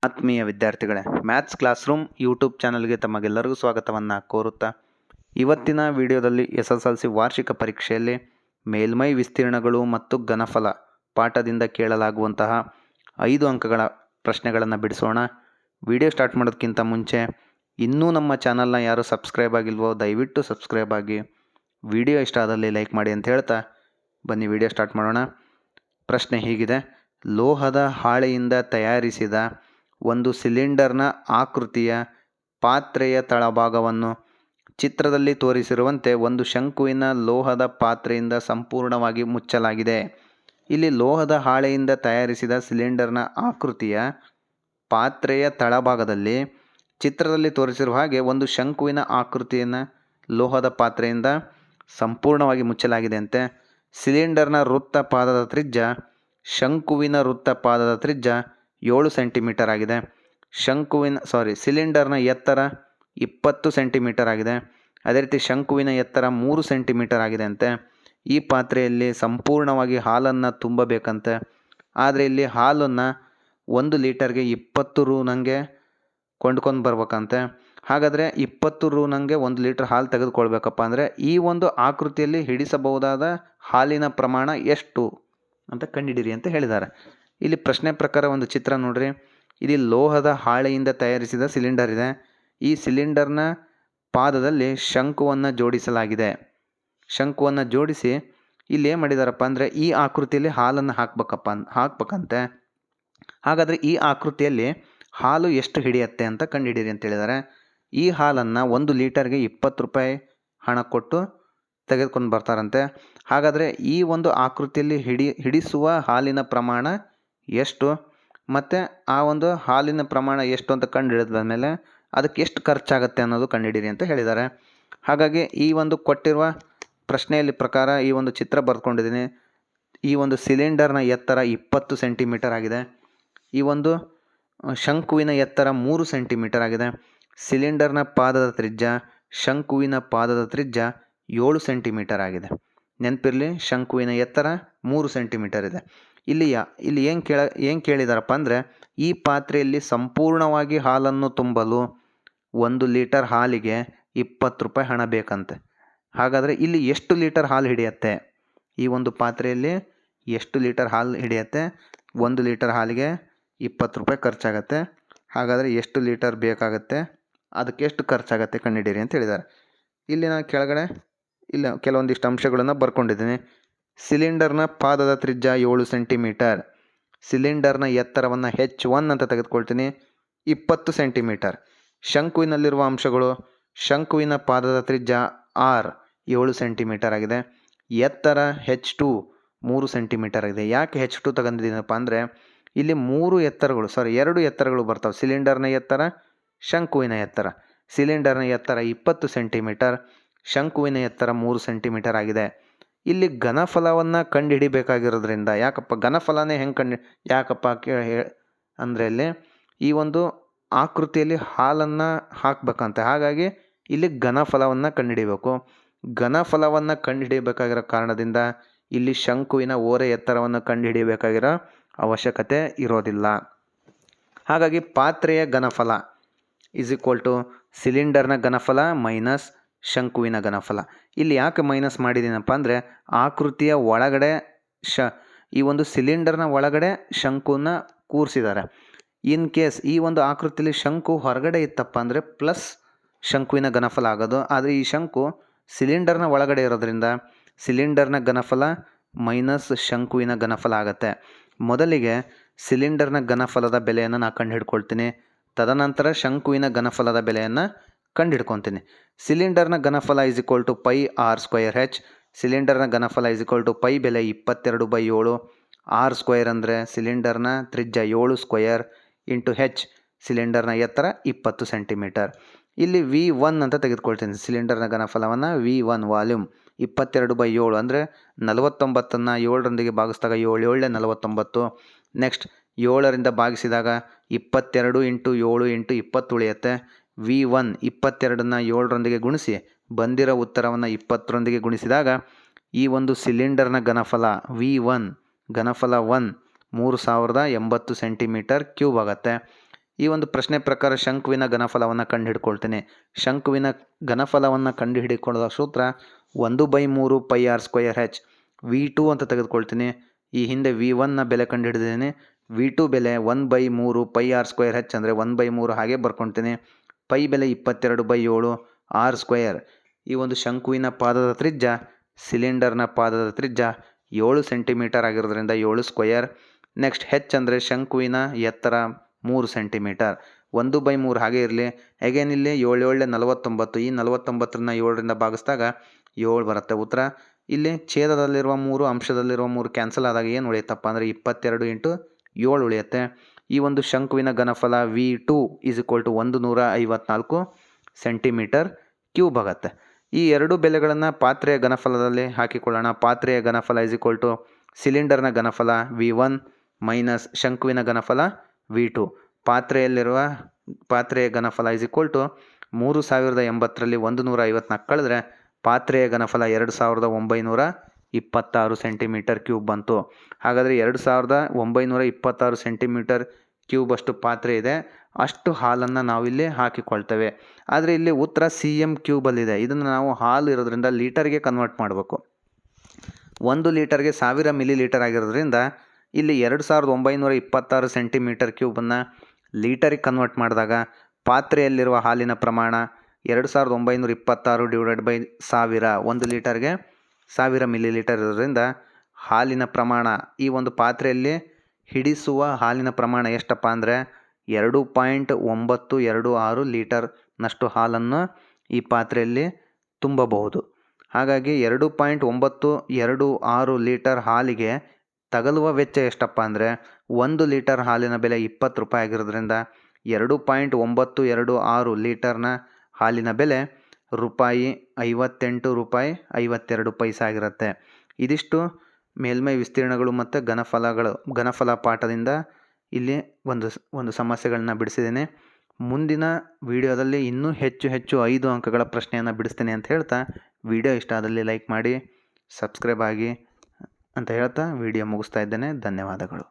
ಆತ್ಮೀಯ ವಿದ್ಯಾರ್ಥಿಗಳೇ, maths class room YouTube ಚಾನಲ್ಗೆ ತಮಗೆಲ್ಲರಿಗೂ ಸ್ವಾಗತವನ್ನು ಕೋರುತ್ತಾ ಇವತ್ತಿನ ವಿಡಿಯೋದಲ್ಲಿ SSLC ವಾರ್ಷಿಕ ಪರೀಕ್ಷೆಯಲ್ಲಿ ಮೇಲ್ಮೈ ವಿಸ್ತೀರ್ಣಗಳು ಮತ್ತು ಘನಫಲ ಪಾಠದಿಂದ ಕೇಳಲಾಗುವಂತಹ 5 ಅಂಕಗಳ ಪ್ರಶ್ನೆಗಳನ್ನು ಬಿಡಿಸೋಣ. ವಿಡಿಯೋ ಸ್ಟಾರ್ಟ್ ಮಾಡೋದಕ್ಕಿಂತ ಮುಂಚೆ ಇನ್ನೂ ನಮ್ಮ ಚಾನಲ್ನ ಯಾರು ಸಬ್ಸ್ಕ್ರೈಬ್ ಆಗಿಲ್ವೋ ದಯವಿಟ್ಟು ಸಬ್ಸ್ಕ್ರೈಬ್ ಆಗಿ, ವಿಡಿಯೋ ಇಷ್ಟ ಆದಲ್ಲಿ ಲೈಕ್ ಮಾಡಿ ಅಂತ ಹೇಳ್ತಾ ಬನ್ನಿ ವಿಡಿಯೋ ಸ್ಟಾರ್ಟ್ ಮಾಡೋಣ. ಪ್ರಶ್ನೆ ಹೀಗಿದೆ: ಲೋಹದ ಹಾಳೆಯಿಂದ ತಯಾರಿಸಿದ ಒಂದು ಸಿಲಿಂಡರ್ನ ಆಕೃತಿಯ ಪಾತ್ರೆಯ ತಳಭಾಗವನ್ನು ಚಿತ್ರದಲ್ಲಿ ತೋರಿಸಿರುವಂತೆ ಒಂದು ಶಂಕುವಿನ ಲೋಹದ ಪಾತ್ರೆಯಿಂದ ಸಂಪೂರ್ಣವಾಗಿ ಮುಚ್ಚಲಾಗಿದೆ. ಇಲ್ಲಿ ಲೋಹದ ಹಾಳೆಯಿಂದ ತಯಾರಿಸಿದ ಸಿಲಿಂಡರ್ನ ಆಕೃತಿಯ ಪಾತ್ರೆಯ ತಳಭಾಗದಲ್ಲಿ ಚಿತ್ರದಲ್ಲಿ ತೋರಿಸಿರುವ ಹಾಗೆ ಒಂದು ಶಂಕುವಿನ ಆಕೃತಿಯನ್ನು ಲೋಹದ ಪಾತ್ರೆಯಿಂದ ಸಂಪೂರ್ಣವಾಗಿ ಮುಚ್ಚಲಾಗಿದೆ ಅಂತೆ. ಸಿಲಿಂಡರ್ನ ವೃತ್ತ ಪಾದದ ತ್ರಿಜ್ಯ ಶಂಕುವಿನ ವೃತ್ತ ಪಾದದ ತ್ರಿಜ್ಯ 7 ಸೆಂಟಿಮೀಟರ್ ಆಗಿದೆ. ಸಿಲಿಂಡರ್ನ ಎತ್ತರ 20 ಸೆಂಟಿಮೀಟರ್ ಆಗಿದೆ. ಅದೇ ರೀತಿ ಶಂಕುವಿನ ಎತ್ತರ 3 ಸೆಂಟಿಮೀಟರ್ ಆಗಿದೆ ಅಂತೆ. ಈ ಪಾತ್ರೆಯಲ್ಲಿ ಸಂಪೂರ್ಣವಾಗಿ ಹಾಲನ್ನು ತುಂಬಬೇಕಂತೆ. ಆದರೆ ಇಲ್ಲಿ ಹಾಲನ್ನು 1 ಲೀಟರ್ಗೆ 20 ರೂನಂಗೆ ಕೊಂಡ್ಕೊಂಡು ಬರ್ಬೇಕಂತೆ. ಹಾಗಾದರೆ 20 ರೂನಂಗೆ 1 ಲೀಟರ್ ಹಾಲು ತೆಗೆದುಕೊಳ್ಬೇಕಪ್ಪ ಅಂದರೆ ಈ ಒಂದು ಆಕೃತಿಯಲ್ಲಿ ಹಿಡಿಸಬಹುದಾದ ಹಾಲಿನ ಪ್ರಮಾಣ ಎಷ್ಟು ಅಂತ ಕಂಡುಹಿಡಿಯಿರಿ ಅಂತ ಹೇಳಿದ್ದಾರೆ. ಇಲ್ಲಿ ಪ್ರಶ್ನೆ ಪ್ರಕಾರ ಒಂದು ಚಿತ್ರ ನೋಡ್ರಿ. ಇಲ್ಲಿ ಲೋಹದ ಹಾಳೆಯಿಂದ ತಯಾರಿಸಿದ ಸಿಲಿಂಡರ್ ಇದೆ. ಈ ಸಿಲಿಂಡರ್ನ ಪಾದದಲ್ಲಿ ಶಂಕುವನ್ನು ಜೋಡಿಸಲಾಗಿದೆ. ಶಂಕುವನ್ನು ಜೋಡಿಸಿ ಇಲ್ಲಿ ಏನು ಮಾಡಿದಾರಪ್ಪ ಅಂದರೆ ಈ ಆಕೃತಿಯಲ್ಲಿ ಹಾಲನ್ನು ಹಾಕ್ಬೇಕಂತೆ. ಹಾಗಾದರೆ ಈ ಆಕೃತಿಯಲ್ಲಿ ಹಾಲು ಎಷ್ಟು ಹಿಡಿಯುತ್ತೆ ಅಂತ ಕಂಡುಹಿಡಿಯಿರಿ ಅಂತ ಹೇಳಿದ್ದಾರೆ. ಈ ಹಾಲನ್ನು 1 ಲೀಟರ್ಗೆ 20 ರೂಪಾಯಿ ಹಣ ಕೊಟ್ಟು ತೆಗೆದುಕೊಂಡು ಬರ್ತಾರಂತೆ. ಹಾಗಾದರೆ ಈ ಒಂದು ಆಕೃತಿಯಲ್ಲಿ ಹಿಡಿಸುವ ಹಾಲಿನ ಪ್ರಮಾಣ ಎಷ್ಟು ಮತ್ತು ಆ ಒಂದು ಹಾಲಿನ ಪ್ರಮಾಣ ಎಷ್ಟು ಅಂತ ಕಂಡುಹಿಡಿದ ಮೇಲೆ ಅದಕ್ಕೆ ಎಷ್ಟು ಖರ್ಚಾಗುತ್ತೆ ಅನ್ನೋದು ಕಂಡುಹಿಡಿಯಿರಿ ಅಂತ ಹೇಳಿದ್ದಾರೆ. ಹಾಗಾಗಿ ಈ ಒಂದು ಕೊಟ್ಟಿರುವ ಪ್ರಶ್ನೆಯಲ್ಲಿ ಪ್ರಕಾರ ಈ ಒಂದು ಚಿತ್ರ ಬರ್ಕೊಂಡಿದ್ದೀನಿ. ಈ ಒಂದು ಸಿಲಿಂಡರ್ನ ಎತ್ತರ 20 ಸೆಂಟಿಮೀಟರ್ ಆಗಿದೆ. ಈ ಒಂದು ಶಂಕುವಿನ ಎತ್ತರ 3 ಸೆಂಟಿಮೀಟರ್ ಆಗಿದೆ. ಸಿಲಿಂಡರ್ನ ಪಾದದ ತ್ರಿಜ್ಯ ಶಂಕುವಿನ ಪಾದದ ತ್ರಿಜ್ಯ 7 ಸೆಂಟಿಮೀಟರ್ ಆಗಿದೆ. ನೆನಪಿರಲಿ, ಶಂಕುವಿನ ಎತ್ತರ 3 ಸೆಂಟಿಮೀಟರ್ ಇದೆ. ಇಲ್ಲಿ ಏನು ಕೇಳಿದಾರಪ್ಪ ಅಂದರೆ ಈ ಪಾತ್ರೆಯಲ್ಲಿ ಸಂಪೂರ್ಣವಾಗಿ ಹಾಲನ್ನು ತುಂಬಲು 1 ಲೀಟರ್ ಹಾಲಿಗೆ 20 ರೂಪಾಯಿ ಹಣ ಬೇಕಂತೆ. ಹಾಗಾದರೆ ಇಲ್ಲಿ ಎಷ್ಟು ಲೀಟರ್ ಹಾಲು ಹಿಡಿಯುತ್ತೆ? ಈ ಒಂದು ಪಾತ್ರೆಯಲ್ಲಿ ಎಷ್ಟು ಲೀಟರ್ ಹಾಲು ಹಿಡಿಯುತ್ತೆ? 1 ಲೀಟರ್ ಹಾಲಿಗೆ 20 ರೂಪಾಯಿ ಖರ್ಚಾಗತ್ತೆ. ಹಾಗಾದರೆ ಎಷ್ಟು ಲೀಟರ್ ಬೇಕಾಗತ್ತೆ, ಅದಕ್ಕೆ ಎಷ್ಟು ಖರ್ಚಾಗತ್ತೆ ಕಂಡುಹಿಡಿಯಿರಿ ಅಂತ ಹೇಳಿದ್ದಾರೆ. ಇಲ್ಲಿ ನಾನು ಕೆಳಗಡೆ ಕೆಲವೊಂದಿಷ್ಟು ಅಂಶಗಳನ್ನು ಬರ್ಕೊಂಡಿದ್ದೀನಿ. ಸಿಲಿಂಡರ್ನ ಪಾದದ ತ್ರಿಜ್ಯ 7 ಸೆಂಟಿಮೀಟರ್. ಸಿಲಿಂಡರ್ನ ಎತ್ತರವನ್ನು H1 ಅಂತ ತೆಗೆದುಕೊಳ್ತೀನಿ, 20 ಸೆಂಟಿಮೀಟರ್. ಶಂಕುವಿನಲ್ಲಿರುವ ಅಂಶಗಳು: ಶಂಕುವಿನ ಪಾದದ ತ್ರಿಜ್ಯ R 7 ಸೆಂಟಿಮೀಟರ್ ಆಗಿದೆ. ಎತ್ತರ H2 3 ಸೆಂಟಿಮೀಟರ್ ಆಗಿದೆ. ಯಾಕೆ H2 ತಗೊಂಡಿದ್ದೀನಪ್ಪ ಅಂದರೆ ಇಲ್ಲಿ 2 ಎತ್ತರಗಳು ಬರ್ತಾವೆ. ಸಿಲಿಂಡರ್ನ ಎತ್ತರ, ಶಂಕುವಿನ ಎತ್ತರ. ಸಿಲಿಂಡರ್ನ ಎತ್ತರ 20 ಸೆಂಟಿಮೀಟರ್, ಶಂಕುವಿನ ಎತ್ತರ 3 ಸೆಂಟಿಮೀಟರ್ ಆಗಿದೆ. ಇಲ್ಲಿ ಘನಫಲವನ್ನು ಕಂಡುಹಿಡಿಬೇಕಾಗಿರೋದ್ರಿಂದ ಘನಫಲನೇ ಅಂದರೆ ಇಲ್ಲಿ ಈ ಒಂದು ಆಕೃತಿಯಲ್ಲಿ ಹಾಲನ್ನು ಹಾಕಬೇಕಂತೆ. ಹಾಗಾಗಿ ಇಲ್ಲಿ ಘನಫಲವನ್ನು ಕಂಡುಹಿಡಿಬೇಕು. ಘನಫಲವನ್ನು ಕಂಡುಹಿಡಿಯಬೇಕಾಗಿರೋ ಕಾರಣದಿಂದ ಇಲ್ಲಿ ಶಂಕುವಿನ ಓರೆ ಎತ್ತರವನ್ನು ಕಂಡುಹಿಡಿಯಬೇಕಾಗಿರೋ ಅವಶ್ಯಕತೆ ಇರೋದಿಲ್ಲ. ಹಾಗಾಗಿ ಪಾತ್ರೆಯ ಘನಫಲ ಸಿಲಿಂಡರ್ನ ಘನಫಲ ಮೈನಸ್ ಶಂಕುವಿನ ಘನಫಲ. ಇಲ್ಲಿ ಯಾಕೆ ಮೈನಸ್ ಮಾಡಿದ್ದೀನಪ್ಪ ಅಂದರೆ ಆಕೃತಿಯ ಒಳಗಡೆ ಈ ಒಂದು ಸಿಲಿಂಡರ್ನ ಒಳಗಡೆ ಶಂಕುನ ಕೂರಿಸಿದ್ದಾರೆ. ಇನ್ ಕೇಸ್ ಈ ಒಂದು ಆಕೃತಿಯಲ್ಲಿ ಶಂಕು ಹೊರಗಡೆ ಇತ್ತಪ್ಪ ಅಂದರೆ ಪ್ಲಸ್ ಶಂಕುವಿನ ಘನಫಲ ಆಗೋದು. ಆದರೆ ಈ ಶಂಕು ಸಿಲಿಂಡರ್ನ ಒಳಗಡೆ ಇರೋದ್ರಿಂದ ಸಿಲಿಂಡರ್ನ ಘನಫಲ ಮೈನಸ್ ಶಂಕುವಿನ ಘನಫಲ ಆಗುತ್ತೆ. ಮೊದಲಿಗೆ ಸಿಲಿಂಡರ್ನ ಘನಫಲದ ಬೆಲೆಯನ್ನು ನಾನು ಕಂಡುಹಿಡ್ಕೊಳ್ತೀನಿ. ತದನಂತರ ಶಂಕುವಿನ ಘನಫಲದ ಬೆಲೆಯನ್ನು ಕಂಡುಹಿಡ್ಕೊತೀನಿ. ಸಿಲಿಂಡರ್ನ ಘನಫಲ πr²h. ಸಿಲಿಂಡರ್ನ ಘನಫಲ π ಬೆಲೆ 22/7. r² ಅಂದರೆ ಸಿಲಿಂಡರ್ನ ತ್ರಿಜ್ಯ 7 ಸ್ಕ್ವೇರ್ ಇಂಟು h ಸಿಲಿಂಡರ್ನ ಎತ್ತರ 20 ಸೆಂಟಿಮೀಟರ್. ಇಲ್ಲಿ V1 ಅಂತ ತೆಗೆದುಕೊಳ್ತೀನಿ. ಸಿಲಿಂಡರ್ನ ಘನಫಲವನ್ನು V1 ವಾಲ್ಯೂಮ್ 22/7 ಅಂದರೆ 49ನ್ನು 7ರೊಂದಿಗೆ ಭಾಗಿಸಿದಾಗ 7 7 49. ನೆಕ್ಸ್ಟ್ 7ರಿಂದ ಭಾಗಿಸಿದಾಗ 22 ಇಂಟು 7 ಇಂಟು 20 ಉಳಿಯುತ್ತೆ. V1 22ನ್ನು 7ರೊಂದಿಗೆ ಗುಣಿಸಿ ಬಂದಿರೋ ಉತ್ತರವನ್ನು 20ರೊಂದಿಗೆ ಗುಣಿಸಿದಾಗ ಈ ಒಂದು ಸಿಲಿಂಡರ್ನ ಘನಫಲ V1 ಘನಫಲ 3080 ಸೆಂಟಿಮೀಟರ್ ಕ್ಯೂಬ್ ಆಗುತ್ತೆ. ಈ ಒಂದು ಪ್ರಶ್ನೆ ಪ್ರಕಾರ ಶಂಕುವಿನ ಘನಫಲವನ್ನು ಕಂಡುಹಿಡ್ಕೊಳ್ತೇನೆ. ಶಂಕುವಿನ ಘನಫಲವನ್ನು ಕಂಡುಹಿಡಿಕೊಳ್ಳುವ ಸೂತ್ರ 1/3 πr²h. V2 ಅಂತ ತೆಗೆದುಕೊಳ್ತೀನಿ. ಈ ಹಿಂದೆ V1ನ ಬೆಲೆ ಕಂಡುಹಿಡಿದಿದ್ದೇನೆ. V2 ಬೆಲೆ 1/3 πr²h ಅಂದರೆ 1/3 ಹಾಗೆ ಬರ್ಕೊಳ್ತೀನಿ. ಪೈ ಬೆಲೆ 22/7 r². ಈ ಒಂದು ಶಂಕುವಿನ ಪಾದದ ತ್ರಿಜ್ಯ, ಸಿಲಿಂಡರ್ನ ಪಾದದ ತ್ರಿಜ್ಯ 7 ಸೆಂಟಿಮೀಟರ್ ಆಗಿರೋದ್ರಿಂದ 7². ನೆಕ್ಸ್ಟ್ ಹೆಚ್ ಅಂದರೆ ಶಂಕುವಿನ ಎತ್ತರ 3 ಸೆಂಟಿಮೀಟರ್. 1/3 ಹಾಗೆ ಇರಲಿ. ಅಗೇನ್ ಇಲ್ಲಿ 7 7 49. ಈ 49ನ್ನ 7ರಿಂದ ಭಾಗಿಸಿದಾಗ 7 ಬರುತ್ತೆ ಉತ್ತರ. ಇಲ್ಲಿ ಛೇದದಲ್ಲಿರುವ 3 ಅಂಶದಲ್ಲಿರುವ 3 ಕ್ಯಾನ್ಸಲ್ ಆದಾಗ ಏನು ಉಳಿಯುತ್ತಪ್ಪ ಅಂದರೆ 22 × 7 ಉಳಿಯುತ್ತೆ. ಈ ಒಂದು ಶಂಕುವಿನ ಘನಫಲ V2 = 154 ಸೆಂಟಿಮೀಟರ್ ಕ್ಯೂಬ್ ಆಗುತ್ತೆ. ಈ ಎರಡು ಬೆಲೆಗಳನ್ನು ಪಾತ್ರೆಯ ಘನಫಲದಲ್ಲಿ ಹಾಕಿಕೊಳ್ಳೋಣ. ಪಾತ್ರೆಯ ಘನಫಲ = ಸಿಲಿಂಡರ್ನ ಘನಫಲ V1 ಮೈನಸ್ ಶಂಕುವಿನ ಘನಫಲ V2. ಪಾತ್ರೆಯ ಘನಫಲ = 3080ರಲ್ಲಿ 154 ಕಳೆದ್ರೆ ಪಾತ್ರೆಯ ಘನಫಲ 2926 ಸೆಂಟಿಮೀಟರ್ ಕ್ಯೂಬ್ ಬಂತು. ಹಾಗಾದರೆ 2926 ಸೆಂಟಿಮೀಟರ್ ಕ್ಯೂಬ್ ಅಷ್ಟು ಪಾತ್ರೆ ಇದೆ. ಅಷ್ಟು ಹಾಲನ್ನು ನಾವಿಲ್ಲಿ ಹಾಕಿಕೊಳ್ತೇವೆ. ಆದರೆ ಇಲ್ಲಿ ಉತ್ತರ cm3 ಇದನ್ನು ನಾವು ಹಾಲು ಇರೋದ್ರಿಂದ ಲೀಟರ್ಗೆ ಕನ್ವರ್ಟ್ ಮಾಡಬೇಕು. 1 ಲೀಟರ್ಗೆ 1000 ಮಿಲಿ ಲೀಟರ್ ಆಗಿರೋದ್ರಿಂದ ಇಲ್ಲಿ 2926 ಸೆಂಟಿಮೀಟರ್ ಕ್ಯೂಬನ್ನು ಲೀಟರಿಗೆ ಕನ್ವರ್ಟ್ ಮಾಡಿದಾಗ ಪಾತ್ರೆಯಲ್ಲಿರುವ ಹಾಲಿನ ಪ್ರಮಾಣ 2926 / 1000. 1 ಲೀಟರ್ಗೆ 1000 ಮಿಲಿ ಲೀಟರ್ ಇರೋದ್ರಿಂದ ಹಾಲಿನ ಪ್ರಮಾಣ ಈ ಒಂದು ಪಾತ್ರೆಯಲ್ಲಿ ಹಿಡಿಸುವ ಹಾಲಿನ ಪ್ರಮಾಣ ಎಷ್ಟಪ್ಪ ಅಂದರೆ 2.926 ಲೀಟರ್ನಷ್ಟು ಹಾಲನ್ನು ಈ ಪಾತ್ರೆಯಲ್ಲಿ ತುಂಬಬಹುದು. ಹಾಗಾಗಿ 2.926 ಲೀಟರ್ ಹಾಲಿಗೆ ತಗಲುವ ವೆಚ್ಚ ಎಷ್ಟಪ್ಪ ಅಂದರೆ 1 ಲೀಟರ್ ಹಾಲಿನ ಬೆಲೆ 20 ರೂಪಾಯಿ ಆಗಿರೋದ್ರಿಂದ 2.926 ಲೀಟರ್ನ ಹಾಲಿನ ಬೆಲೆ ₹58.52 ಆಗಿರುತ್ತೆ. ಇದಿಷ್ಟು ಮೇಲ್ಮೈ ವಿಸ್ತೀರ್ಣಗಳು ಮತ್ತು ಘನಫಲ ಪಾಠದಿಂದ ಇಲ್ಲಿ ಒಂದು ಸಮಸ್ಯೆಗಳನ್ನ ಬಿಡಿಸಿದ್ದೇನೆ. ಮುಂದಿನ ವಿಡಿಯೋದಲ್ಲಿ ಇನ್ನೂ ಹೆಚ್ಚು 5 ಅಂಕಗಳ ಪ್ರಶ್ನೆಯನ್ನು ಬಿಡಿಸ್ತೇನೆ ಅಂತ ಹೇಳ್ತಾ, ವಿಡಿಯೋ ಇಷ್ಟ ಆದಲ್ಲಿ ಲೈಕ್ ಮಾಡಿ, ಸಬ್ಸ್ಕ್ರೈಬ್ ಆಗಿ ಅಂತ ಹೇಳ್ತಾ ವಿಡಿಯೋ ಮುಗಿಸ್ತಾ ಇದ್ದೇನೆ. ಧನ್ಯವಾದಗಳು.